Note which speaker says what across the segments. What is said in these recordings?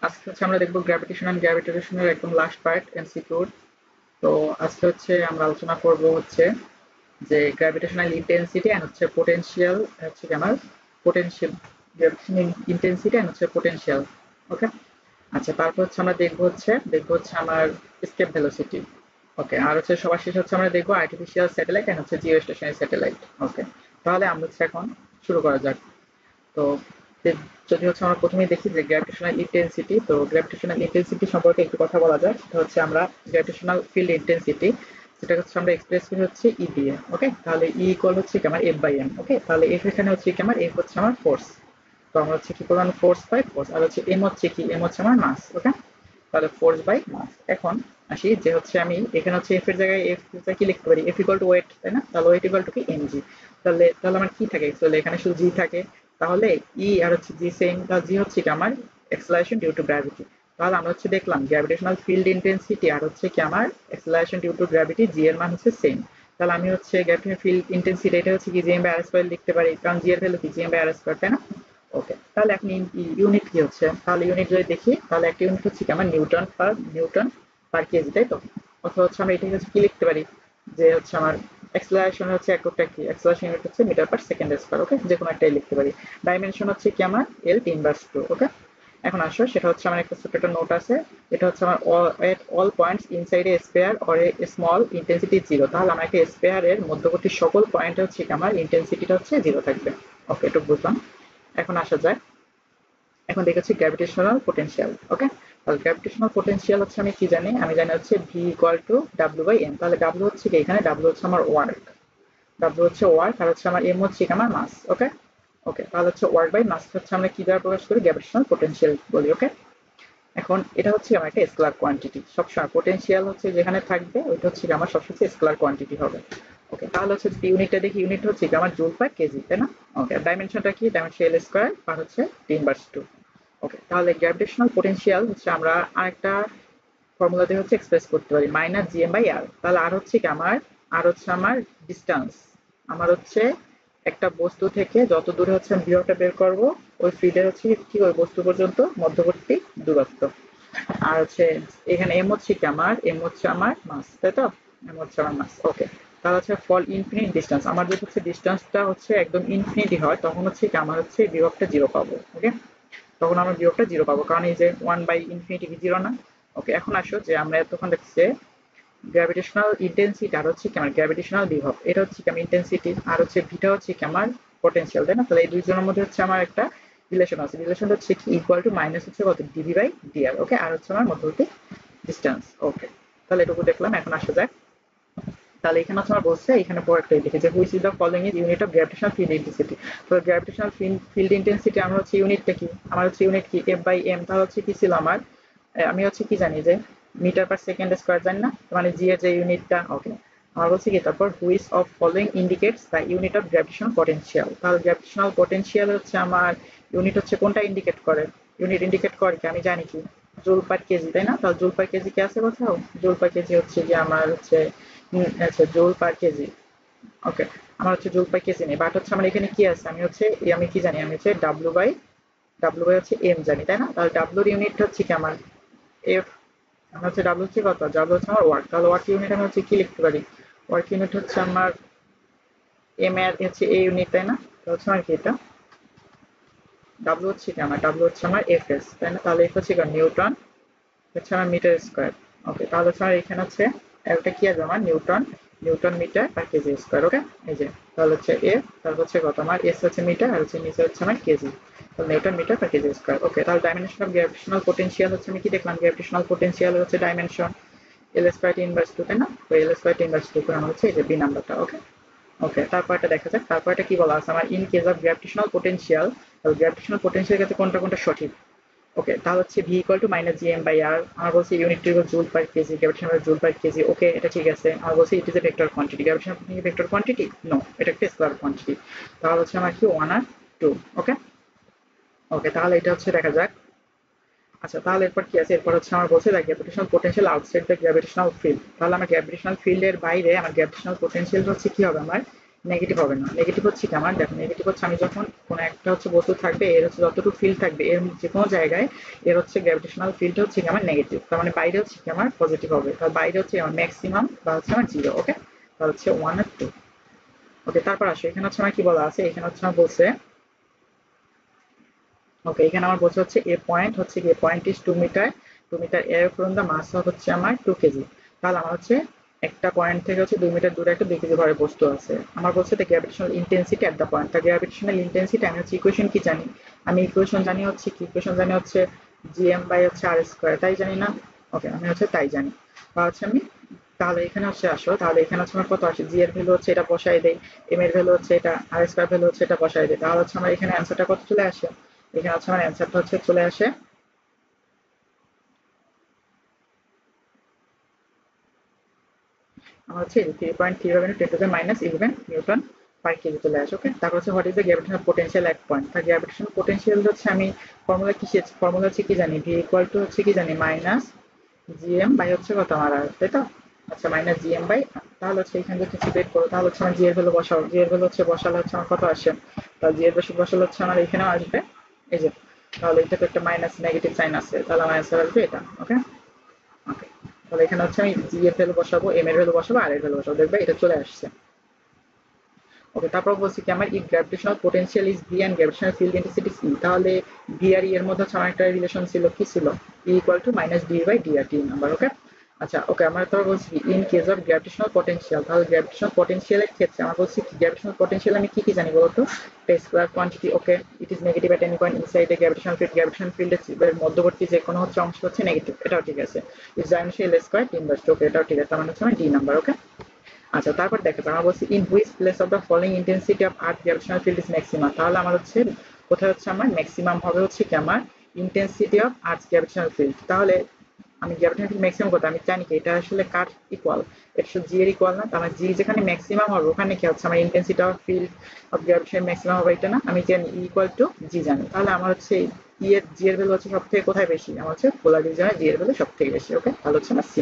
Speaker 1: আজকে হচ্ছে আমরা দেখবো গ্র্যাভিটেশন এন্ড গ্র্যাভিটেশনের একদম লাস্ট পার্ট এমসিকিউর। তো আজকে হচ্ছে আমরা আলোচনা করব হচ্ছে যে গ্র্যাভিটেশনাল ইন্টেন্সিটি এন্ড হচ্ছে পোটেনশিয়াল হচ্ছে কি আমার পোটেনশিয়াল গ্র্যাভিটেশনাল ইন্টেন্সিটি এন্ড হচ্ছে পোটেনশিয়াল। ওকে, আচ্ছা তারপর হচ্ছে আমরা দেখবো হচ্ছে আমার স্কেপ ভেলোসিটি। ওকে, আর হচ্ছে সবার শেষে হচ্ছে আমরা দেখবো আর্টিফিশিয়াল স্যাটেলাইট এন্ড হচ্ছে জিও স্টেশনারি স্যাটেলাইট। ওকে, তাহলে আমরা হচ্ছে এখন শুরু করা যাক। তো যদি হচ্ছে আমরা প্রথমেই দেখি যে গ্র্যাভিটেশনাল ইন্টেন্সিটি, তো গ্র্যাভিটেশনাল ইন্টেন্সিটি সম্পর্কে একটু কথা বলা যায়। সেটা হচ্ছে আমরা গ্র্যাভিটেশনাল ফিল্ড ইন্টেন্সিটি, সেটা হচ্ছে আমরা এক্সপ্রেস করি হচ্ছে ই দিয়ে। ওকে, তাহলে ই ইকুয়াল হচ্ছে কি আমার এফ বাই এম। ওকে, তাহলে এফ এখানে হচ্ছে কি আমার এফ হচ্ছে আমার ফোর্স। তো আমরা হচ্ছে কি করলাম, ফোর্স বাই ফোর্স, আর হচ্ছে এম হচ্ছে কি এম হচ্ছে আমার মাস। ওকে, তাহলে ফোর্স বাই মাস। এখন আসি যে হচ্ছে আমি এখানে হচ্ছে এফ এর জায়গায় এফ কি লিখতে পারি, এফ ইকুয়াল টু ওয়েট, তাই না? তাহলে ওয়েট ইকুয়াল টু কি এম জি। তাহলে তাহলে আমার কি থাকে, তাহলে এখানে শুধু জি থাকে। তাহলে ই আর হচ্ছে জি সেম, তাহলে জি হচ্ছে কি আমার অ্যাক্সেলারেশন ডিউ টু গ্র্যাভিটি। তাহলে আমরা হচ্ছে দেখলাম গ্র্যাভিটেশনাল ফিল্ড ইন্টেন্সিটি আর হচ্ছে কি আমার অ্যাক্সেলারেশন ডিউ টু গ্র্যাভিটি জি এর মান হচ্ছে সেম। তাহলে আমি হচ্ছে গ্র্যাভিটেশনাল ফিল্ড ইন্টেন্সিটি এটা হচ্ছে কি G M by R square লিখতে পারি, কারণ জি এর ভ্যালু কি G M by R square, তাই না? ওকে, তাহলে এখন ইউনিট কি হচ্ছে, তাহলে ইউনিট যদি দেখি তাহলে একটা ইউনিট হচ্ছে কি আমার নিউটন পার কেজি, তাই তো? অথবা হচ্ছে আমরা এটা হচ্ছে কি লিখতে পারি যে হচ্ছে আমার অ্যাক্সেলারেশন হচ্ছে এককটা কি, অ্যাক্সেলারেশন ইউনিট হচ্ছে মিটার পার সেকেন্ড স্কয়ার। ওকে, যে কোনো একটাই লিখতে পারি। ডাইমেনশন হচ্ছে কি আমার এল ইনভার্স টু। ওকে, এখন আসো সেটা হচ্ছে আমার একটা ছোট্ট একটা নোট আছে। এটা হচ্ছে আমার at all points inside A spare or a small intensity zero. তাহলে আমার একটা স্পেয়ারের মধ্যবর্তী সকল পয়েন্টে হচ্ছে কি আমার ইন্টেন্সিটিটা হচ্ছে জিরো থাকবে। ওকে, এটা বুঝলাম। এখন আসা যায়, এখন দেখেছি গ্র্যাভিটেশনাল পোটেনশিয়াল। ওকে, তাহলে গ্র্যাভিটেশনাল পোটেনশিয়াল হচ্ছে আমি কি জানি, আমি জানি হচ্ছে V equal to W by M. তাহলে ডাব্লিউ হচ্ছে কি, এখানে ডাব্লিউ হচ্ছে আমার ওয়ার্ক, ডাব্লিউ হচ্ছে ওয়ার্ক, আর হচ্ছে আমার এম হচ্ছে কি আমার মাস। ওকে, ওকে, তাহলে হচ্ছে ওয়ার্ক বাই মাস হচ্ছে আমরা কি দ্বারা প্রকাশ করি, গ্র্যাভিটেশনাল পোটেনশিয়াল বলি। ওকে, এখন এটা হচ্ছে আমার একটা স্কেলার কোয়ান্টিটি, সবসময় পোটেনশিয়াল হচ্ছে যেখানে থাকবে ওইটা হচ্ছে আমার সবসময় স্কেলার কোয়ান্টিটি হবে। ওকে, তাহলে হচ্ছে যদি ইউনিটটা দেখি, ইউনিট হচ্ছে কি আমার জুল পার কেজি, তাই না? ওকে, ডাইমেনশনটা কি, ডাইমেনশন এল স্কয়ার আর হচ্ছে টি ইনভার্স টু। ওকে, তাহলে গ্র্যাভিটেশনাল পোটেনশিয়াল হচ্ছে আমরা আরেকটা ফর্মুলা দিয়ে হচ্ছে এক্সপ্রেস করতে পারি, মাইনাস জিএম বাই আর। তাহলে আর হচ্ছে কি আমার, আর হচ্ছে আমার ডিস্টেন্স, আমার হচ্ছে একটা বস্তু থেকে যত দূরে হচ্ছে আমি বিভবটা বের করব, ওই ফিল্ডের হচ্ছে কি ওই বস্তু পর্যন্ত মধ্যবর্তী দূরত্ব। আর হচ্ছে এখানে এম হচ্ছে কি আমার, এম হচ্ছে আমার মাস, তাই তো? এম হচ্ছে আমার মাস। ওকে, তাহলে হচ্ছে ফর ইনফিনিট ডিস্টেন্স, আমার যদি হচ্ছে ডিস্টেন্সটা হচ্ছে একদম ইনফিনিটি হয় তখন হচ্ছে কি আমার হচ্ছে বিভবটা জিরো পাবো। ওকে, তখন আমরা বিভবটা জিরো পাবো, কারণ এই যে ওয়ান বাই ইনফিনিটি কি জিরো না? ওকে, এখন আসো যে আমরা এতক্ষণ দেখছি গ্র্যাভিটেশনাল ইন্টেন্সিটি আর হচ্ছে কি আমার গ্র্যাভিটেশনাল বিভব, এটা হচ্ছে কি আমার ইন্টেন্সিটি, আর হচ্ছে ভিটা হচ্ছে কি আমার পটেনশিয়াল, তাই না? তাহলে এই দুইজনের মধ্যে হচ্ছে আমার একটা রিলেশন আছে, রিলেশন হচ্ছে কি ইকুয়াল টু মাইনাস হচ্ছে কত ডিভি বাই ডিআর। ওকে, আর হচ্ছে আমার মধ্যবর্তী ডিস্টেন্স। ওকে, তাহলে এটুকু দেখলাম। এখন আসা যাক, তাহলে এখানে হচ্ছে আমার বলছে, এখানে পর একটা লিখে যে which is the following is unit of gravitational field intensity. তো গ্র্যাভিটেশনাল ফিল্ড ইন্টেন্সিটি আমার হচ্ছে ইউনিটটা কি, আমার হচ্ছে ইউনিট কি এফ বাই এম। তাহলে হচ্ছে কি ছিল আমার, আমি হচ্ছে কি জানি যে মিটার পার সেকেন্ড স্কয়ার জানি না, মানে জি এর যে ইউনিটটা। ওকে, আমার বলছে কি তারপর which of following indicates the unit of gravitational potential. তাহলে গ্র্যাভিটেশনাল পটেনশিয়াল হচ্ছে আমার ইউনিট হচ্ছে কোনটা ইন্ডিকেট করে, ইউনিট ইন্ডিকেট করে কি আমি জানি কি জুল পার কেজি, তাই না? তাহলে জুল পার কেজি কি আছে কোথাও, জুল পার কেজি হচ্ছে যে আমার হচ্ছে আচ্ছা জুল পার কেজি। ওকে, আমার হচ্ছে জুল পার কেজি নেই, বাট হচ্ছে আমার এখানে কি আছে, আমি হচ্ছে আমি কি জানি, আমি হচ্ছে ডাব্লিউ বাই হচ্ছে এম জানি, তাই না? তাহলে ডাব্লিউর ইউনিট হচ্ছে কি আমার এফ, আমার হচ্ছে ডাব্লিউ হচ্ছে কত, ডাব্লিউ হচ্ছে আমার ওয়ার্ক। তাহলে ওয়ার্ক ইউনিট আমি হচ্ছে কি লিখতে পারি, ওয়ার্ক ইউনিট হচ্ছে আমার এম এর হচ্ছে এ ইউনিট, তাই না? তো হচ্ছে আমার কি এটা ডাব্লিউ হচ্ছে কি আমার, ডাব্লিউ হচ্ছে আমার এফ এস, তাই না? তাহলে এফ হচ্ছে কি নিউটন হচ্ছে আমার মিটার স্কয়ার। ওকে, তাহলে হচ্ছে আমার এখানে হচ্ছে একটা কি আসবে আমার Newton, Newton metre per KG square. Okay, এই যে তাহলে হচ্ছে এফ, তারপর হচ্ছে কত আমার এস হচ্ছে মিটার, আর হচ্ছে নিচে হচ্ছে আমার কেজি, তাহলে Newton metre per KG square. Okay, তাহলে ডাইমেনশন অফ গ্র্যাভিটেশনাল পোটেনশিয়াল হচ্ছে আমি কি দেখলাম, গ্র্যাভিটেশনাল পোটেনশিয়াল হচ্ছে dimension L square inverse two, তাই না? তো এল স্কয়ার ইনভার্স টু করে আমার হচ্ছে এই যে বি নাম্বারটা। ওকে, ওকে, তারপরটা দেখা যাক, তারপরটা কি বলা আছে আমার, in case of gravitational potential. তাহলে গ্র্যাভিটেশনাল পোটেনশিয়াল ক্ষেত্রে কোনটা কোনটা সঠিক। ওকে, তাহলে হচ্ছে V equal to minus G M by R. আমার বলছে unit joule per KG, gravitation joule per KG. Okay, এটা ঠিক আছে। আমার বলছে it is a vector quantity, gravitation vector quantity no, এটা একটা স্কেলার কোয়ান্টিটি। তাহলে হচ্ছে আমার কি ওয়ান আর টু। ওকে, ওকে, তাহলে এটা হচ্ছে দেখা যাক। আচ্ছা, তাহলে এরপর কি আছে, এরপর হচ্ছে আমার বলছে the gravitational potential outside the gravitational field. তাহলে আমার গ্র্যাভিটেশনাল ফিল্ডের বাইরে আমার গ্র্যাভিটেশনাল পোটেনশিয়াল হচ্ছে কি হবে আমার নেগেটিভ হবে না। নেগেটিভ হচ্ছে কি আমার, দেখো নেগেটিভ হচ্ছে আমি যখন কোনো একটা হচ্ছে বস্তু থাকবে, এর হচ্ছে যতটুকু ফিল্ড থাকবে এর যে কোনো জায়গায় এর হচ্ছে গ্র্যাভিটেশনাল ফিল্ড হচ্ছে কি আমার নেগেটিভ, তার মানে বাইরে হচ্ছে কি আমার পজিটিভ হবে, তার বাইরে হচ্ছে আমার ম্যাক্সিমাম বা হচ্ছে আমার জিরো। ওকে, তাহলে হচ্ছে 1 আর 2। ওকে, তারপর আসো এখানে হচ্ছে আমার কি বলা আছে, এখানে হচ্ছে আমার বলছে, ওকে এখানে আমার বলছে হচ্ছে এ পয়েন্ট হচ্ছে কি পয়েন্ট ইজ 2 মিটার, 2 মিটার এর ফ্রম দ্য মাস হচ্ছে আমার 2 কেজি। তাহলে আমার হচ্ছে একটা পয়েন্ট থেকে হচ্ছে 2 মিটার দূরে একটা 2 কেজি ভরের বস্তু আছে। আমার বলছে the gravitational intensity at the point, the gravitational intensity আমি হচ্ছে ইকুয়েশন কি জানি, আমি ইকুয়েশন জানি হচ্ছে কি, ইকুয়েশন জানি হচ্ছে জিএম বাই হচ্ছে আর স্কোয়ার, তাই জানি না? ওকে, আমি হচ্ছে তাই জানি, বা হচ্ছে আমি, তাহলে এখানে হচ্ছে আসো, তাহলে এখানে হচ্ছে আমার কত আসে, জি এর ভ্যালু হচ্ছে এটা বসাই দেই, এম এর ভ্যালু হচ্ছে এটা, আর স্কোয়ার ভ্যালু হচ্ছে এটা বসাই দেই, তাহলে হচ্ছে আমার এখানে অ্যান্সারটা কত চলে আসে, এখানে হচ্ছে আমার অ্যান্সারটা হচ্ছে চলে আসে, আমার হচ্ছে 3.3 × 10⁻11 পার কেজি চলে আসে। ওকে, তারপর হচ্ছে what is the gravitational potential at point, তার গ্র্যাভিটেশনাল পোটেনশিয়াল হচ্ছে আমি ফর্মুলা কি, ফর্মুলা হচ্ছে কি জানি, ভি ইকুয়াল টু হচ্ছে কি জানি মাইনাস জিএম বাই হচ্ছে কত আমার আর, তাই তো? আচ্ছা, মাইনাস জিএম বাই, তাহলে হচ্ছে এখানে যদি কিছু বের করো তাহলে হচ্ছে আমার জি এর ভ্যালু বসাও, জি এর ভ্যালু হচ্ছে বসালে হচ্ছে আমার কত আসে, তাহলে জি এর ভ্যালু বসালে হচ্ছে আমার এখানেও আসবে এই যে, তাহলে এটা তো একটা মাইনাস নেগেটিভ সাইন আছে, তাহলে আমার অ্যান্সার আসবে এটা। ওকে, ওকে, তাহলে এখানে হচ্ছে আমি জি এর ভ্যালু বসাবো, এম এর ভ্যালু বসাবো, আর এর ভ্যালু বসাবো, দেখবে এটা চলে আসছে। ওকে, তারপর বলছি কি আমার if gravitational potential is V and gravitational field intensity C, তাহলে ভি আর ই এর মধ্যে হচ্ছে আমার একটা রিলেশন ছিল, কি ছিল, E equal to minus D by D R টি নাম্বার। ওকে, আচ্ছা ওকে, আমরা তারপর বলছি in case of gravitational potential, তাহলে গ্র্যাভিটেশনাল পোটেনশিয়ালের ক্ষেত্রে আমরা বলছি কি গ্র্যাভিটেশনাল পোটেনশিয়াল আমি কি কি জানি বলতো, scalar quantity. Okay, it is negative at any point inside A gravitational field, gravitational ফিল্ডের মধ্যবর্তী যে কোনো হচ্ছে অংশ হচ্ছে নেগেটিভ, এটাও ঠিক আছে। ইজ ডাইমেনশনাল স্কয়ার ইনভার্স, ওকে এটাও ঠিক আছে, তার মানে হচ্ছে আমার ডি নাম্বার। ওকে, আচ্ছা তারপর দেখো আমরা বলছি in which place of the following intensity of earth gravitational field is maximum, তাহলে আমার হচ্ছে কোথায় হচ্ছে আমার ম্যাক্সিমাম হবে হচ্ছে কি আমার intensity of earth gravitational field, তাহলে আমি গ্র্যাভিটেশনাল ফিল্ড ম্যাক্সিমাম কথা আমি জানি কি এটা আসলে কার ইকুয়াল, এটা শুধু জি এর ইকুয়াল না, তার মানে জি যেখানে ম্যাক্সিমাম হবে ওখানে কি হচ্ছে আমার intensity of field of gravitation maximum হবে, এটা না আমি জানি ইকুয়াল টু জি জানি, তাহলে আমার হচ্ছে ই এর জি এর ভ্যালু হচ্ছে সব থেকে কোথায় বেশি, আমার হচ্ছে পোলার রিজিয়নে জি এর ভ্যালু সব থেকে বেশি। ওকে, তাহলে হচ্ছে আমার সি।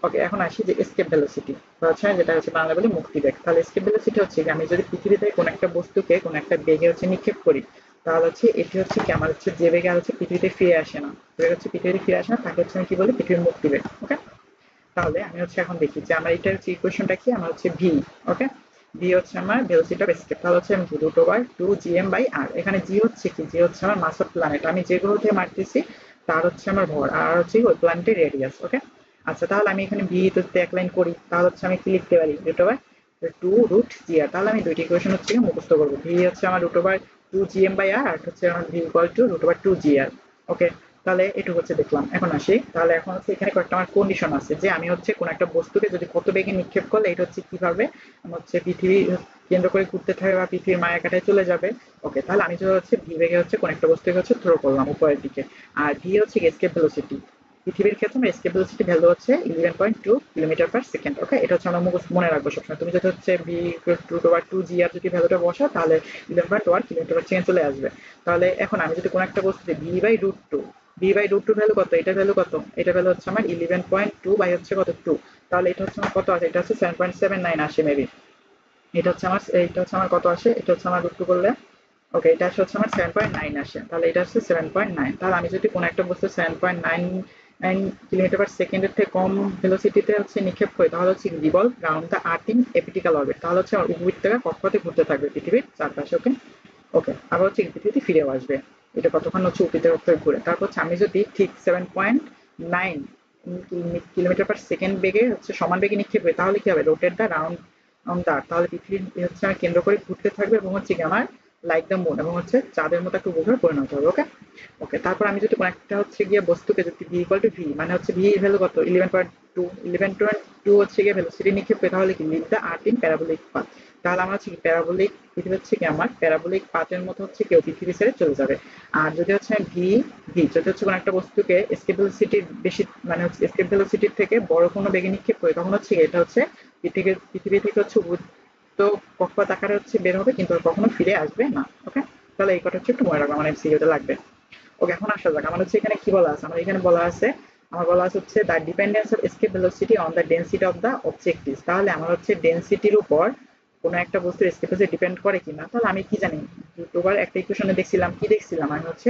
Speaker 1: ওকে, এখন আসি যে এসকেপ ভেলোসিটি, হচ্ছে যেটা হচ্ছে বাংলা বলি মুক্তি বেগ। তাহলে এসকেপ ভেলোসিটি হচ্ছে যে আমি যদি পৃথিবীতে কোনো একটা বস্তুকে কোনো একটা বেগে হচ্ছে নিক্ষেপ করি, তাহলে হচ্ছে এটি হচ্ছে কি আমার হচ্ছে যে বেগে হচ্ছে পৃথিবীতে ফিরে আসে না, যে বেগে হচ্ছে পৃথিবীতে ফিরে আসে না তাকে হচ্ছে আমি কি বলি পৃথিবীর মুক্তি বেগ। ওকে, তাহলে আমি হচ্ছে এখন দেখি যে আমার এটার হচ্ছে ইকুয়েশনটা কি, আমার হচ্ছে ভি। ওকে, ভি হচ্ছে আমার ভেলোসিটি অফ এসকেপ, তাহলে হচ্ছে আমি রুট ওভার 2 GM বাই আর, এখানে জি হচ্ছে কি, জি হচ্ছে আমার মাস অফ প্ল্যানেট, আমি যে গ্রহ থেকে মারতেছি তার হচ্ছে আমার ভর, আর হচ্ছে ওই প্ল্যানেটের রেডিয়াস। ওকে, আচ্ছা তাহলে আমি এখানে ভি তো এক লাইন করি, তাহলে হচ্ছে আমি কি লিখতে পারি, রুট ওভার 2 √GR, তাহলে আমি দুইটি ইকুয়েশন হচ্ছে মুখস্থ করবো, ভি হচ্ছে আমার রুট ওভার 2 GM বাই আর, আর হচ্ছে আমার ভি ইকুয়াল টু √2 GR। ওকে, তাহলে এটুকু হচ্ছে দেখলাম। এখন আসি, তাহলে এখন হচ্ছে এখানে কয়েকটা আমার কন্ডিশন আছে যে আমি হচ্ছে কোন একটা বস্তুকে যদি কত বেগে নিক্ষেপ করলে এটা হচ্ছে কিভাবে আমার হচ্ছে পৃথিবী কেন্দ্র করে ঘুরতে থাকবে বা পৃথিবীর মায়াকাটায় চলে যাবে। ওকে, তাহলে আমি যদি হচ্ছে ভি বেগে হচ্ছে কোন একটা বস্তুকে হচ্ছে থ্রো করলাম উপরের দিকে, আর ভি হচ্ছে এসকেপ ভেলোসিটি, পৃথিবীর ক্ষেত্রে আমার এসকেপ ভেলোসিটি ভ্যালু হচ্ছে 11.2 কিলোমিটার পার সেকেন্ড। ওকে, এটা হচ্ছে আমরা মুখস্থ মনে রাখবো সবসময়, তুমি যদি হচ্ছে ভি রুট ওভার 2 GR যদি ভ্যালুটা বসাও তাহলে 11.1 কিলোমিটার পার সেকেন্ড চলে আসবে। তাহলে এখন আমি যদি কোনো একটা বস্তুতে V by root two value কত, এটা ভ্যালু কত, এটা ভ্যালু হচ্ছে আমার 11.2 বাই হচ্ছে কত 2, তাহলে এটা হচ্ছে আমার কত আছে, এটা হচ্ছে 7.79 আসে মেবি, এটা হচ্ছে আমার কত আসে, এটা হচ্ছে আমার রুট টু করলে, ওকে এটা হচ্ছে আমার 7.9 আসে, তাহলে এটা হচ্ছে 7.9, তাহলে আমি যদি কোনো একটা বস্তু 7.99 কিলোমিটার পার সেকেন্ডের থেকে কম ভেলোসিটিতে হচ্ছে নিক্ষেপ করি তাহলে হচ্ছে revolve round the earth in elliptical orbit, তাহলে হচ্ছে আমার উপবৃত্তাকার কক্ষপথে ঘুরতে থাকবে পৃথিবীর চারপাশে। ওকে, ওকে আবার হচ্ছে পৃথিবীতে ফিরেও আসবে, এটা কতক্ষণ হচ্ছে উপবৃত্তাকার ঘুরে, তারপর হচ্ছে আমি যদি ঠিক 7.9 কিলোমিটার পার সেকেন্ড বেগে হচ্ছে সমান বেগে নিক্ষেপ করি তাহলে কি হবে, rotate the round on the earth, তাহলে পৃথিবী হচ্ছে আমার কেন্দ্র করে ঘুরতে থাকবে এবং হচ্ছে কি আমার লাইক দ্য মুন এবং হচ্ছে চাঁদের মতো একটা উপগ্রহে পরিণত হবে। ওকে, ওকে তারপর আমি যদি কোনো একটা হচ্ছে গিয়ে বস্তুকে যদি ভি ইকুয়াল টু ভি মানে হচ্ছে ভি ভ্যালু কত 11.2 হচ্ছে গিয়ে ভেলোসিটি নিক্ষেপ করি তাহলে কি leave the earth in parabolic path, তাহলে আমরা হচ্ছে কি প্যারাবোলিক পৃথিবী হচ্ছে কি আমার প্যারাবোলিক পাথের মতো হচ্ছে কেউ পৃথিবী ছেড়ে চলে যাবে। আর যদি হচ্ছে ভি ভি যদি হচ্ছে কোনো একটা বস্তুকে এসকেপ ভেলোসিটির বেশি মানে হচ্ছে এসকেপ ভেলোসিটির থেকে বড় কোনো বেগে নিক্ষেপ করি তখন হচ্ছে এটা হচ্ছে পৃথিবী থেকে হচ্ছে তো কক্ষপথ আকারে হচ্ছে বের হবে কিন্তু আর কখনো ফিরে আসবে না। ওকে, তাহলে এই কথা হচ্ছে একটু মনে রাখবো, আমার এমসিকিউতে লাগবে। ওকে, এখন আসা যাক আমার হচ্ছে এখানে কি বলা আছে, আমার এখানে বলা আছে, আমার বলা আছে হচ্ছে the dependence of escape velocity on the density of the objective, তাহলে আমার হচ্ছে ডেন্সিটির উপর কোনো একটা বস্তুর এসকেপ ভেলোসিটি ডিপেন্ড করে কিনা, তাহলে আমি কি জানি √ওভার একটা ইকুয়েশনে দেখছিলাম, কি দেখছিলাম আমি হচ্ছে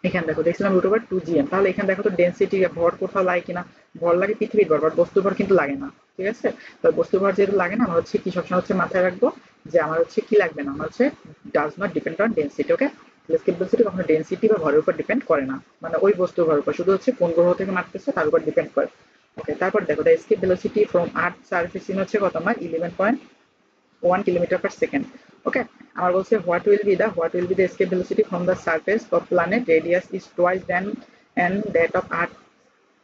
Speaker 1: এখানে দেখো দেখছিলাম √2gm, তাহলে এখানে দেখো তো ডেনসিটি ভর কোথাও লাগে কিনা, ভর লাগে পৃথিবীর ভর, বাট বস্তু ভর কিন্তু লাগে না, ঠিক আছে। তো বস্তু ভর যেহেতু লাগে না, আমরা হচ্ছে কি সবসময় হচ্ছে মাথায় রাখবো যে আমার হচ্ছে কি লাগবে না, আমার হচ্ছে does not depend on density. Okay, escape velocity কখনো ডেনসিটি বা ভরের উপর ডিপেন্ড করে না, মানে ওই বস্তুর ভরের উপর, শুধু হচ্ছে কোন গ্রহ থেকে মারতেছে তার উপর ডিপেন্ড করে। ওকে, তারপর দেখো the escape velocity from Earth surface in হচ্ছে কত আমার 11.1 কিলোমিটার পার সেকেন্ড। ওকে, আমার বলছে what will be the escape velocity from the surface of planet radius is twice than and that of earth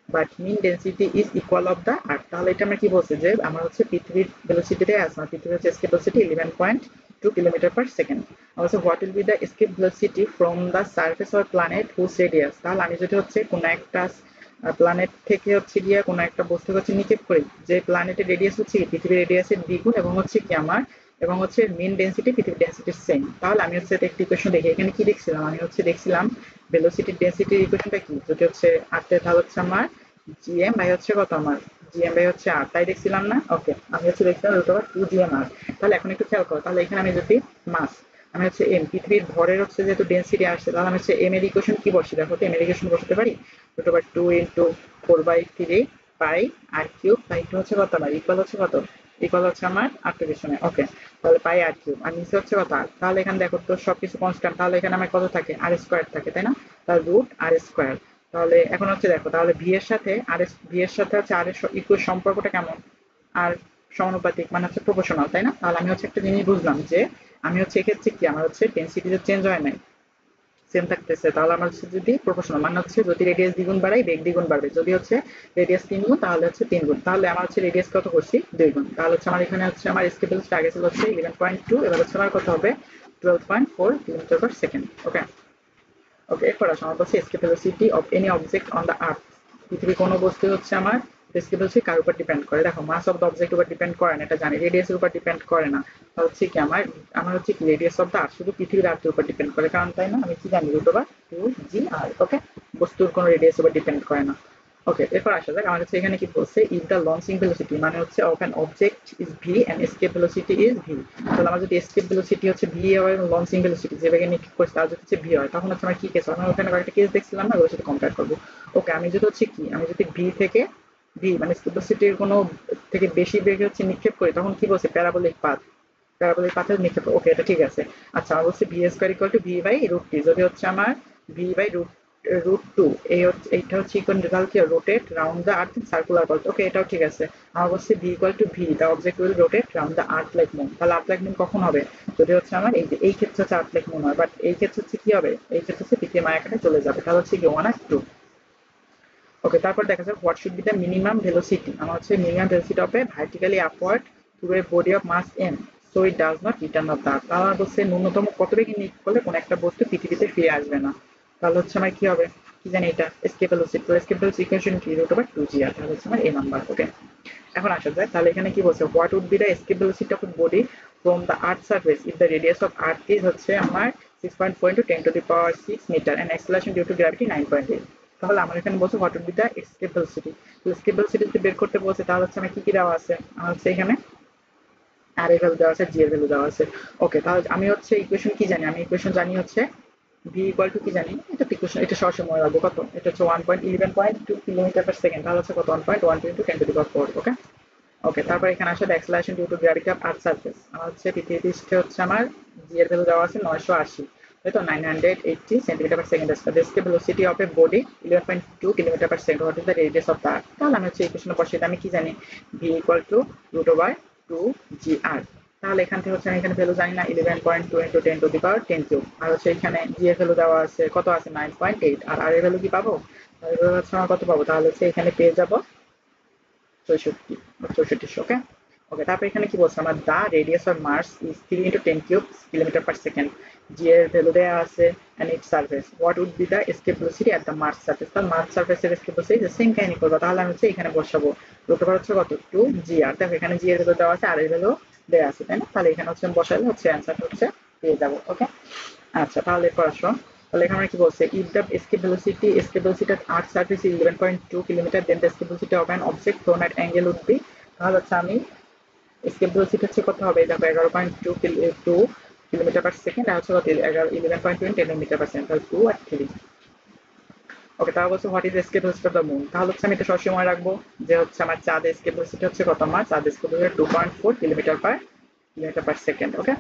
Speaker 1: but mean density is equal of the earth। তাহলে এটা আমরা কি বলছে যে আমার হচ্ছে পৃথিবীর ভেলোসিটিতে আছে, আমার পৃথিবীর হচ্ছে escape velocity 11.2 kilometre per second. বলছে what will be the escape velocity from the surface of planet whose radius, তাহলে আমি যদি হচ্ছে কোনো একটা প্ল্যানেট থেকে হচ্ছে গিয়ে কোনো একটা বস্তু হচ্ছে নিক্ষেপ করি, যে প্ল্যানেটের রেডিয়াস হচ্ছে কি পৃথিবীর রেডিয়াসের দ্বিগুণ এবং হচ্ছে কি আমার এবং হচ্ছে মিন ডেন্সিটি পৃথিবীর ডেন্সিটির সেম, তাহলে আমি হচ্ছে একটা ইকুয়েশন দেখি, এখানে কি দেখছিলাম আমি হচ্ছে দেখছিলাম ভেলোসিটির ডেন্সিটির ইকুয়েশনটা কি, যদি হচ্ছে আর্থে তাহলে হচ্ছে আমার জিএম বাই হচ্ছে কত আমার জিএম বাই হচ্ছে আর, তাই দেখছিলাম না। ওকে, আমি হচ্ছে দেখছিলাম √2gm আর। তাহলে এখন একটু খেয়াল করো, তাহলে এখানে আমি যদি মাস, আমি হচ্ছে এম পৃথিবীর ভরের হচ্ছে যেহেতু ডেন্সিটি আসছে, তাহলে আমি হচ্ছে এম এর ইকুয়েশন কি বসি, দেখো তো এম এর ইকুয়েশন বসাতে পারি √2 into 4/3 pi R cube by two হচ্ছে কত আমার ইকুয়াল হচ্ছে কত, ইকুয়াল হচ্ছে আমার আর পিছনে। ওকে, তাহলে পাই আর কিউব আর নিচে হচ্ছে কত আর, তাহলে এখানে দেখো তো সবকিছু কনস্ট্যান্ট, তাহলে এখানে আমার কত থাকে আর স্কোয়ার থাকে, তাই না, তাহলে √r²। তাহলে এখন হচ্ছে দেখো, তাহলে ভি এর সাথে হচ্ছে আর এর ইকুয়াল সম্পর্কটা কেমন, আর সমানুপাতিক মানে হচ্ছে প্রপোর্শনাল, তাই না। তাহলে আমি হচ্ছে একটা জিনিস বুঝলাম যে আমি হচ্ছে এক্ষেত্রে কি আমার হচ্ছে ডেনসিটি চেঞ্জ হয় নাই, সেম থাকতেছে, তাহলে আমার হচ্ছে যদি প্রপোর্শনাল মানে হচ্ছে যদি রেডিয়াস দ্বিগুণ বাড়াই বেগ দ্বিগুণ বাড়বে, যদি হচ্ছে রেডিয়াস 3 গুণ তাহলে হচ্ছে 3 গুণ, তাহলে আমার হচ্ছে রেডিয়াস কত করছি 2 গুণ, তাহলে হচ্ছে আমার এখানে হচ্ছে আমার স্কেপ ভেলোসিটি আগে ছিল হচ্ছে 11.2, এবার হচ্ছে আমার কত হবে 12.4 কিলোমিটার পার সেকেন্ড। ওকে, ওকে, এরপর আসো আমার বলছে escape velocity of any object on the earth। পৃথিবীর কোনো বস্তু হচ্ছে আমার escape velocity কার উপর ডিপেন্ড করে, দেখো মাস অফ দ্য অবজেক্ট উপর ডিপেন্ড করে না, এটা জানি, রেডিয়াসের উপর ডিপেন্ড করে না, তা হচ্ছে কি আমার আমার হচ্ছে কি রেডিয়াস অফ দ্য আর্থ শুধু পৃথিবীর আর্থের উপর ডিপেন্ড করে, কারণ তাই না আমি কি জানি √2gr। ওকে, বস্তুর কোনো রেডিয়াসের উপর ডিপেন্ড করে না। ওকে, এরপর আসা যাক আমার হচ্ছে এখানে কি বলছে ইফ দ্য লঞ্চিং ভেলোসিটি মানে হচ্ছে of an object is V and escape velocity is V. তাহলে আমার যদি এসকেপ ভেলোসিটি হচ্ছে ভি হয় এবং লঞ্চিং ভেলোসিটি যে বেগে নিক্ষেপ করছে তার যদি হচ্ছে ভি হয়, তখন হচ্ছে আমার কি কেস, আমরা ওখানে কয়েকটা কেস দেখছিলাম না, ওগুলোর সাথে কম্পেয়ার করবো। ওকে, আমি যদি হচ্ছে কি আমি যদি ভি থেকে ভি মানে এসকেপ ভেলোসিটির কোনো থেকে বেশি বেগে হচ্ছে নিক্ষেপ করি, তখন কি বলছে প্যারাবোলিক পাথ, প্যারাবোলিক পাথের নিক্ষেপ। ওকে, এটা ঠিক আছে। আচ্ছা, আমার বলছে v² = v/√t, যদি হচ্ছে আমার v/√2 এই হচ্ছে এইটা হচ্ছে ইকুয়াল রেজাল্ট কি rotate round the earth circular path. Okay, এটাও ঠিক আছে। আমার বলছে v=v, the object will rotate round the earth like moon. তাহলে আর্থ লাইক মুন কখন হবে, যদি হচ্ছে আমার এই ক্ষেত্রে হচ্ছে আর্থ লাইক মুন হয়, বাট এই ক্ষেত্রে হচ্ছে কি হবে, এই ক্ষেত্রে হচ্ছে পৃথিবী মায়াকারে চলে যাবে, তাহলে হচ্ছে কি 1 আর 2। ওকে, তারপর দেখা যাক what should be the minimum velocity, আমার হচ্ছে minimum velocity of a vertically upward through a body of mass m so it does not return of the earth. তাহলে আমার বলছে ন্যূনতম কত বেগে নিক্ষেপ করলে কোনো একটা বস্তু পৃথিবীতে ফিরে আসবে না, তাহলে হচ্ছে আমার কি হবে কি জানি এটা এসকেপ ভেলোসিটি, তো এসকেপ ভেলোসিটি ইকুয়েশন কি √2gr, তাহলে হচ্ছে আমার এই নাম্বার। ওকে, এখন আসা যায়, তাহলে এখানে কি বলছে what would be the escape velocity of a body from the earth surface if the radius of earth is হচ্ছে আমার 6.4 × 10⁻⁶ metre and acceleration due to gravity 9.8। তাহলে আমার এখানে বলছে what would be the escape velocity, তো escape velocity যদি বের করতে বলছে তাহলে হচ্ছে আমার কি কি দেওয়া আছে, আমার হচ্ছে এখানে আর এর ভ্যালু দেওয়া আছে, জি এর ভ্যালু দেওয়া আছে। ওকে, তাহলে আমি হচ্ছে ইকুয়েশন কি জানি, আমি ইকুয়েশন জানি হচ্ছে v= কি জানি, এটা ইকুয়েশন এটা সরাসরি মনে রাখবো কত, এটা হচ্ছে 11.2 কিলোমিটার পার সেকেন্ড, তাহলে হচ্ছে কত 1.12 × 10⁻⁴। ওকে, ওকে, তারপর এখানে আসে acceleration due to gravity of earth surface, আমার হচ্ছে পৃথিবী পৃষ্ঠে হচ্ছে আমার জি এর ভ্যালু দেওয়া আছে 980, তাই তো 980 centimetre per second. Escape velocity of a body 11.2 kilometre per second, what is the radius of the earth. তাহলে আমি হচ্ছে ইকুয়েশনে বসিয়ে আমি কি জানি v=√2gr। তাহলে এখান থেকে হচ্ছে আমি এখানে ভ্যালু জানি না 11.2 × 10⁻⁻³ আর হচ্ছে এখানে জি এর ভ্যালু দেওয়া আছে কত আছে 9.8, আর আর এর ভ্যালু কি পাবো, আর এর ভ্যালু হচ্ছে আমার কত পাবো, তাহলে হচ্ছে এখানে পেয়ে যাবো 64। ওকে, ওকে, তারপর এখানে কি বলছে আমার the radius of Mars is 3 × 10³ kilometre per second, G এর ভ্যালু দেওয়া আছে and its surface what would be the escape velocity at the Mars surface. তাহলে মার্স সারফেসের এসকেপ ভেলোসিটি সেম কাহিনী করবো, তাহলে আমি হচ্ছে এখানে বসাবো √2 হচ্ছে কত 2gr, দেখো এখানে জি এর ভ্যালু দেওয়া আছে আর এর ভ্যালু দেওয়া আছে, তাই না, তাহলে এখানে হচ্ছে বসাইলে হচ্ছে অ্যান্সার হচ্ছে পেয়ে যাবো। ওকে, আচ্ছা, তাহলে এরপর আসো, তাহলে এখানে কি বলছে if the escape velocity at earth surface is 11.2 kilometre then the escape velocity of an object thrown at angle would be, তাহলে হচ্ছে আমি এসকেপ ভেলোসিটি হচ্ছে কত হবে, দেখো 11.2 কিলোমিটার পার সেকেন্ড, আর হচ্ছে কত 11.2 মিটার পার সেকেন্ড, তাহলে 2 আর 3। ওকে, তাহলে বলছে what is escape velocity of the moon, তাহলে হচ্ছে আমি এটা সবসময় মনে রাখবো যে হচ্ছে আমার চাঁদ এসকেপ ভেলোসিটি হচ্ছে কত, আমার চাঁদ escape velocity 2.4 kilometre per second. Okay,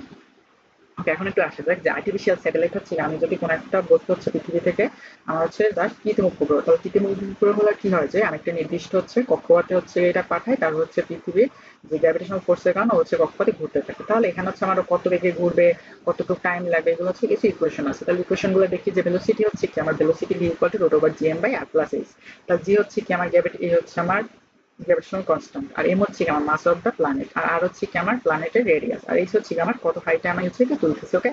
Speaker 1: okay, এখন একটু আসা যাক যে আর্টিফিশিয়াল স্যাটেলাইট হচ্ছে আমি যদি কোনো একটা বস্তু হচ্ছে পৃথিবী থেকে আমার হচ্ছে জাস্ট কৃত্রিম উপগ্রহ, তাহলে কৃত্রিম উপগ্রহ হলে কি হয় যে আমি একটা নির্দিষ্ট হচ্ছে কক্ষপথে হচ্ছে এটা পাঠাই, তার হচ্ছে পৃথিবীর যে গ্র্যাভিটেশনাল ফোর্সের কারণে হচ্ছে কক্ষপথে ঘুরতে থাকে। তাহলে এখানে হচ্ছে আমার কত বেগে ঘুরবে, কতটুকু টাইম লাগবে, এগুলো হচ্ছে কিছু ইকুয়েশন আছে। তাহলে ইকুয়েশন গুলো দেখি যে ভেলোসিটি হচ্ছে কি আমার velocity V equal to root over G M by R plus H. তাহলে জি হচ্ছে কি আমার গ্র্যাভিটি, এই হচ্ছে আমার গ্র্যাভিটেশনাল কনস্ট্যান্ট, আর এম হচ্ছে কি আমার মাস অফ দ্য প্ল্যানেট, আর আর হচ্ছে কি আমার প্ল্যানেটের রেডিয়াস, আর এইচ হচ্ছে কি আমার কত হাইটে আমি হচ্ছে এটা তুলতেছি। ওকে,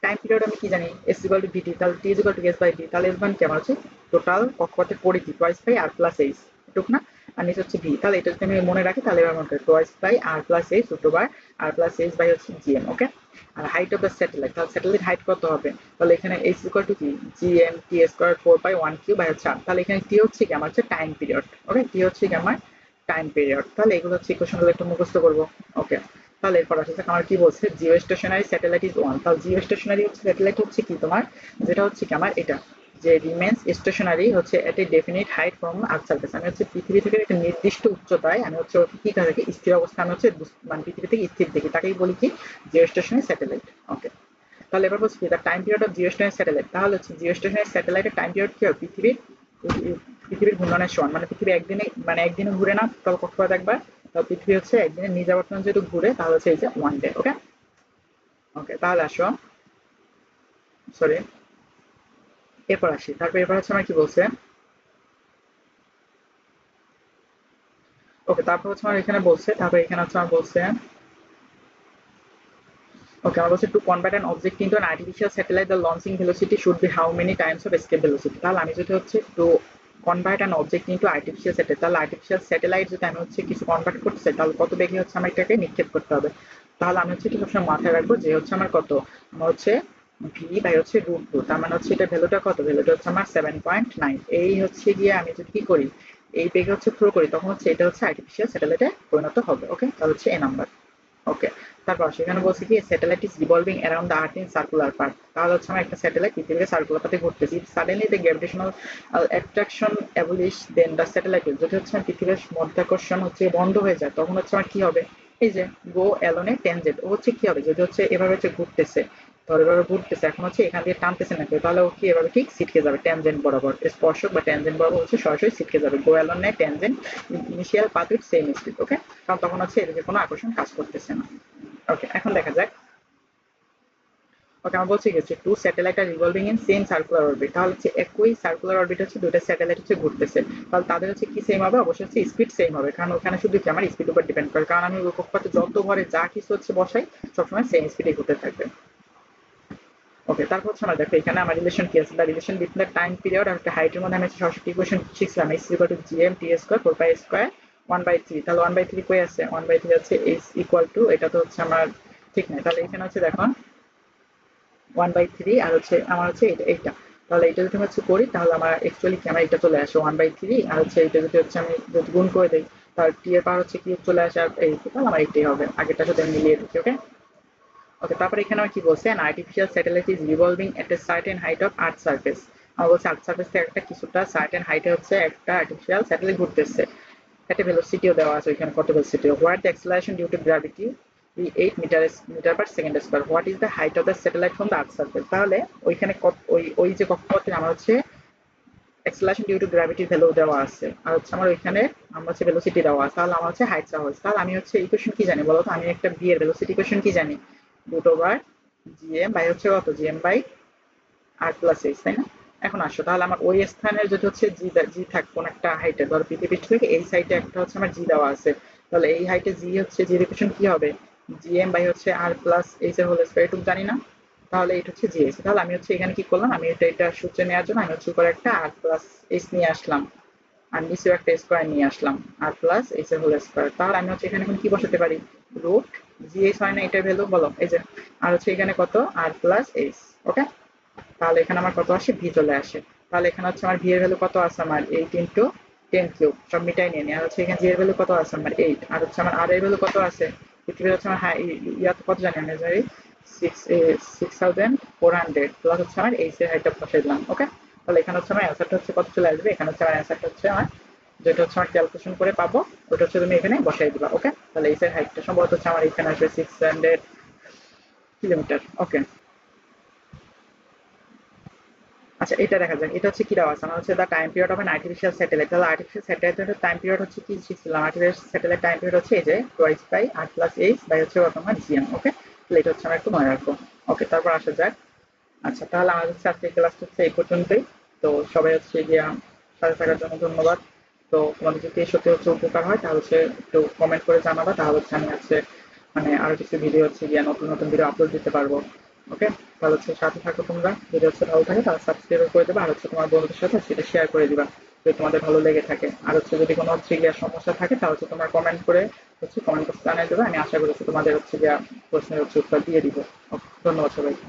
Speaker 1: টাইম পিরিয়ড আমি কি জানি এস ইকুয়াল টু ভিটি, তাহলে T equal to S by D, তাহলে এস মান কি আমার হচ্ছে টোটাল কক্ষপথের পরিধি twice by R plus H, এটুক না, আর নিচে হচ্ছে ভি। তাহলে এটা যদি আমি মনে রাখি তাহলে এবার মনে করি twice by R plus H root over R plus H by হচ্ছে জিএম। ওকে, আর হাইট অফ দ্য স্যাটেলাইট, তাহলে স্যাটেলাইট হাইট কত হবে, তাহলে এখানে এইচ ইকুয়াল টু কি GM T square 4/1 Q by হচ্ছে আর, তাহলে এখানে টি হচ্ছে কি আমার হচ্ছে টাইম পিরিয়ড। ওকে, টি হচ্ছে কি আমার টাইম পিরিয়ড। তাহলে এগুলো হচ্ছে ইকুয়েশনগুলো একটু মুখস্থ করবো। ওকে, তাহলে এরপর আসছে আমার কি বলছে geostationary satellite is one, তাহলে জিও স্টেশনারি হচ্ছে স্যাটেলাইট হচ্ছে কি তোমার যেটা হচ্ছে কি আমার এটা যে রিমেন্স স্টেশনারি হচ্ছে at a definite height from Earth surface, আমি হচ্ছে পৃথিবী থেকে একটা নির্দিষ্ট উচ্চতায় আমি হচ্ছে কি থাকে স্থির অবস্থা আমি হচ্ছে মানে পৃথিবী থেকে স্থির দেখি, তাকেই বলি কি জিও স্টেশনারি স্যাটেলাইট। ওকে, তাহলে এবার বলছি the time period of geostationary satellite, তাহলে হচ্ছে জিও স্টেশনারি স্যাটেলাইটের টাইম পিরিয়ড কি হবে পৃথিবীর ঘূর্ণনের সমান, মানে পৃথিবী একদিনে মানে একদিনে ঘুরে না তাহলে কক্ষপথ একবার, তাহলে পৃথিবী হচ্ছে একদিনে নিজ আবর্তন যেহেতু ঘুরে তাহলে হচ্ছে এই যে ওয়ান ডে। ওকে, ওকে, তাহলে আসো সরি এরপর আসি, তারপর এরপর হচ্ছে আমার কি বলছে। ওকে, তারপর হচ্ছে আমার এখানে বলছে, তারপর এখানে হচ্ছে আমার বলছে ওকে আমার বলছে to convert an object into an artificial satellite the launching velocity should be how many Times of escape velocity, তাহলে আমি যদি হচ্ছে to convert an object into artificial satellite, তাহলে আর্টিফিশিয়াল স্যাটেলাইট যদি আমি হচ্ছে কিছু কনভার্ট করতে চাই তাহলে কত বেগে হচ্ছে আমার এটাকে নিক্ষেপ করতে হবে। তাহলে আমি হচ্ছে এটা সবসময় মাথায় রাখবো যে হচ্ছে আমার কত আমার হচ্ছে ভি বাই হচ্ছে রুট টু, তার মানে হচ্ছে এটা ভ্যালুটা কত, ভ্যালুটা হচ্ছে আমার 7.9, এই হচ্ছে গিয়ে আমি যদি কি করি এই বেগে হচ্ছে থ্রো করি তখন হচ্ছে এটা হচ্ছে আর্টিফিশিয়াল স্যাটেলাইটে পরিণত হবে। ওকে, তাহলে হচ্ছে এ নাম্বার। ওকে, তারপর সেখানে বলছে কি satellite is revolving around the earth in circular path, তাহলে হচ্ছে আমার একটা স্যাটেলাইট পৃথিবীকে সার্কুলার পাথে ঘুরতেছি, suddenly the gravitational attraction abolish then the satellite যদি হচ্ছে পৃথিবীর মধ্যাকর্ষণ হচ্ছে বন্ধ হয়ে যায় তখন হচ্ছে আমার কি হবে, এই যে গো অ্যালোনে ট্যানজেন্ট, ও হচ্ছে কি হবে যদি হচ্ছে এভাবে হচ্ছে ঘুরতেছে, ধর এভাবে ঘুরতেছে এখন হচ্ছে এখান দিয়ে টানতেছে না কেউ, তাহলে ও কি এভাবে ঠিক ছিটকে যাবে ট্যানজেন্ট বরাবর, স্পর্শক বা ট্যানজেন্ট বরাবর হচ্ছে সরাসরি ছিটকে যাবে, go along tangent initial path with same speed. Okay, কারণ তখন হচ্ছে এদিকে কোনো আকর্ষণ কাজ করতেছে না। ওকে, এখন দেখা যাক। ওকে, আমার বলছে গেছে two satellite are revolving in same circular orbit, তাহলে হচ্ছে একই সার্কুলার অরবিট হচ্ছে দুটো স্যাটেলাইট হচ্ছে ঘুরতেছে, তাহলে তাদের হচ্ছে কি সেম হবে, অবশ্যই হচ্ছে স্পিড সেম হবে, কারণ ওখানে শুধু কি আমার স্পিড উপর ডিপেন্ড করে, কারণ আমি কক্ষপথে যত ঘরে যা কিছু হচ্ছে বসাই সবসময় সেম স্পিডে ঘুরতে থাকবে। ওকে, তারপর হচ্ছে আমরা দেখো এখানে আমার রিলেশন কি আছে, the relation between the time period আর একটা হাইটের মধ্যে আমি সরাসরি ইকুয়েশন শিখছিলাম H equal to GM T square 4 pi square 1/3, তাহলে 1/3 কই আছে, 1/3 আছে এইচ ইকুয়াল টু এটা তো হচ্ছে আমার ঠিক নাই, তাহলে এখানে হচ্ছে দেখো 1/3 আর হচ্ছে আমার হচ্ছে এইটা, তাহলে এটা যদি আমি হচ্ছে করি তাহলে আমার অ্যাকচুয়ালি কি আমার এটা চলে আসে 1/3, আর হচ্ছে এটা যদি হচ্ছে আমি যদি গুণ করে দিই তাহলে টি এর পাওয়ার হচ্ছে কি চলে আসে, আর এই তাহলে আমার এইটাই হবে, আগেরটার সাথে মিলিয়ে দিচ্ছি। ওকে, ওকে, তারপরে এখানে আমার কি বলছে an artificial satellite is revolving at a certain height of earth surface, আমার বলছে আর্থ সারফেস থেকে একটা কিছুটা সার্টেন হাইটে হচ্ছে একটা আর্টিফিশিয়াল স্যাটেলাইট ঘুরতেছে, একটা ভেলোসিটিও দেওয়া আছে ওইখানে কত velocity, what the acceleration due to gravity the 8 metre per second square, what is the height of the satellite from the earth surface, তাহলে ওইখানে ওই যে কক্ষপথে আমার হচ্ছে acceleration due to gravity value দেওয়া আছে, আর হচ্ছে আমার ওইখানে আমার হচ্ছে ভেলোসিটি দেওয়া আছে, তাহলে আমার হচ্ছে হাইট চাওয়া হয়েছে, তাহলে আমি হচ্ছে ইকুয়েশন কি জানি বলো তো, আমি একটা বি এর ভেলোসিটি ইকুয়েশন কি জানি রুট ওভার জিএম বাই হচ্ছে কত GM by R plus H, তাই না। এখন আসো তাহলে আমার ওই স্থানের যদি হচ্ছে জি জি থাক কোন একটা হাইটে, ধর পৃথিবী থেকে এই সাইডে একটা হচ্ছে আমার জি দেওয়া আছে, তাহলে এই হাইটে জি হচ্ছে জি ইকুয়েশন কি হবে জিএম বাই হচ্ছে আর প্লাস এইচ এর হোল স্কয়ার, এটুকু জানি না, তাহলে এটা হচ্ছে জিএস, তাহলে আমি হচ্ছে এখানে কি করলাম আমি এটা সূত্রে নেওয়ার জন্য আমি হচ্ছে উপরে একটা আর প্লাস এইচ নিয়ে আসলাম আর নিচেও একটা স্কয়ার নিয়ে আসলাম আর প্লাস এইচ এর হোল স্কয়ার, তাহলে আমি হচ্ছে এখানে এখন কি বসাতে পারি রুট জিএস হয় না এটার ভ্যালু বলো, এই যে আর হচ্ছে এখানে কত আর প্লাস এইচ। ওকে, তাহলে এখানে আমার কত আসে ভি চলে আসে, তাহলে এখানে হচ্ছে আমার ভি এর ভ্যালু কত আছে আমার 8 × 10³ সব মিটাই নিয়ে আর হচ্ছে এখানে জি এর ভ্যালু কত আছে আমার 8, আর হচ্ছে আমার আর এর ভ্যালু কত আছে পৃথিবীর হচ্ছে আমার ইয়াতে কত জানি আমি জানি 6400 প্লাস হচ্ছে আমার এইচ এর হাইটটা বসাই দিলাম। ওকে, তাহলে এখানে হচ্ছে আমার অ্যান্সারটা হচ্ছে কত চলে আসবে, এখানে হচ্ছে আমার অ্যান্সারটা হচ্ছে আমার যেটা হচ্ছে আমার ক্যালকুলেশন করে পাবো ওটা হচ্ছে তুমি এখানে বসাই দিবা। ওকে, তাহলে এইচ এর হাইটটা সম্ভবত হচ্ছে আমার এখানে আসবে 600 কিলোমিটার। ওকে, আচ্ছা এটা দেখা যাক, এটা হচ্ছে কি দেওয়া আছে, আমার হচ্ছে the time period of an artificial satellite. তাহলে আর্টিফিশিয়াল স্যাটেলাইটের টাইম পিরিয়ড হচ্ছে কি শিখছিলাম, আর্টিফিশিয়াল স্যাটেলাইট টাইম পিরিয়ড হচ্ছে এই যে twice by R plus H by হচ্ছে তোমার জিএম। ওকে, তাহলে এটা হচ্ছে আমার একটু মনে রাখবো। ওকে, তারপর আসা যাক। আচ্ছা তাহলে আমাদের হচ্ছে আজকের ক্লাসটা হচ্ছে এই পর্যন্তই। তো সবাই হচ্ছে গিয়া সাথে থাকার জন্য ধন্যবাদ। তো তোমাদের যদি সত্যি হচ্ছে উপকার হয় তাহলে হচ্ছে একটু কমেন্ট করে জানাবা, তাহলে হচ্ছে আমি হচ্ছে মানে আরো কিছু ভিডিও হচ্ছে গিয়া নতুন নতুন ভিডিও আপলোড দিতে পারবো। ওকে, তাহলে হচ্ছে সাথে থাকো তোমরা, যদি হচ্ছে ভালো থাকে তাহলে সাবস্ক্রাইব করে দেবা, আর হচ্ছে তোমার বন্ধুদের সাথে সেটা শেয়ার করে দিবা যদি তোমাদের ভালো লেগে থাকে। আর হচ্ছে যদি কোনো হচ্ছে গিয়া সমস্যা থাকে তাহলে হচ্ছে তোমরা কমেন্ট করে হচ্ছে কমেন্ট বক্সে জানিয়ে দেবে, আমি আশা করি তোমাদের হচ্ছে গিয়া প্রশ্নের হচ্ছে উত্তর দিয়ে দিব। ওকে, ধন্যবাদ সবাইকে।